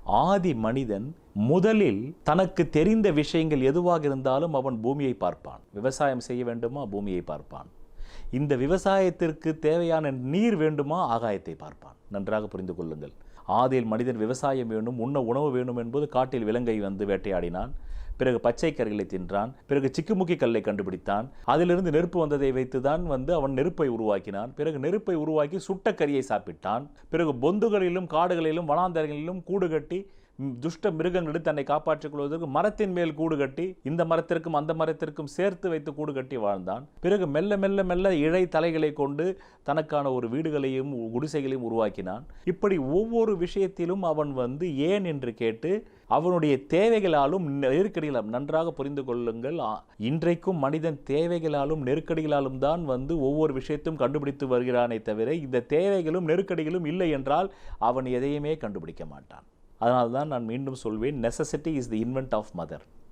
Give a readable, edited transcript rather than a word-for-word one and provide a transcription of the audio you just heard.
ஆதி மனிதன் முதலில் தனக்கு தெரிந்த விஷயங்கள் எதுவாக இருந்தாலும் அவன் பூமியை பார்ப்பான். விவசாயம் செய்ய வேண்டுமா, பூமியை பார்ப்பான். இந்த விவசாயத்திற்கு தேவையான நீர் வேண்டுமா, ஆகாயத்தை பார்ப்பான். நன்றாக புரிந்து கொள்ளுங்கள். ஆதியில் மனிதன் விவசாயம் வேணும், உண்ண உணவு வேணும் என்பது காட்டில் விலங்கை வந்து வேட்டையாடினான். பிறகு பச்சை கறிகளை தின்றான். பிறகு சிக்குமுக்கி கல்லை கண்டுபிடித்தான். அதிலிருந்து நெருப்பு வந்ததை வைத்துதான் அவன் நெருப்பை உருவாக்கினான். பிறகு நெருப்பை உருவாக்கி சுட்ட கறியை சாப்பிட்டான். பிறகு பொந்துகளிலும் காடுகளிலும் வனாந்தரங்களிலும் கூடு கட்டி துஷ்ட மிருகங்களை தன்னை காப்பாற்றிக் கொள்வதற்கு மரத்தின் மேல் கூடு கட்டி இந்த மரத்திற்கும் அந்த மரத்திற்கும் சேர்த்து வைத்து கூடு கட்டி வாழ்ந்தான். பிறகு மெல்ல மெல்ல மெல்ல இழை தலைகளை கொண்டு தனக்கான ஒரு வீடுகளையும் குடிசைகளையும் உருவாக்கினான். இப்படி ஒவ்வொரு விஷயத்திலும் அவன் ஏன் என்று கேட்டு அவனுடைய தேவைகளாலும் நெருக்கடிகளாலும், நன்றாக புரிந்து கொள்ளுங்கள், இன்றைக்கும் மனிதன் தேவைகளாலும் நெருக்கடிகளாலும் தான் ஒவ்வொரு விஷயத்தையும் கண்டுபிடித்து வருகிறானே தவிர இந்த தேவைகளும் நெருக்கடிகளும் இல்லை என்றால் அவன் எதையுமே கண்டுபிடிக்க மாட்டான். அதனால்தான் நான் மீண்டும் சொல்வேன், necessity is the invent of mother.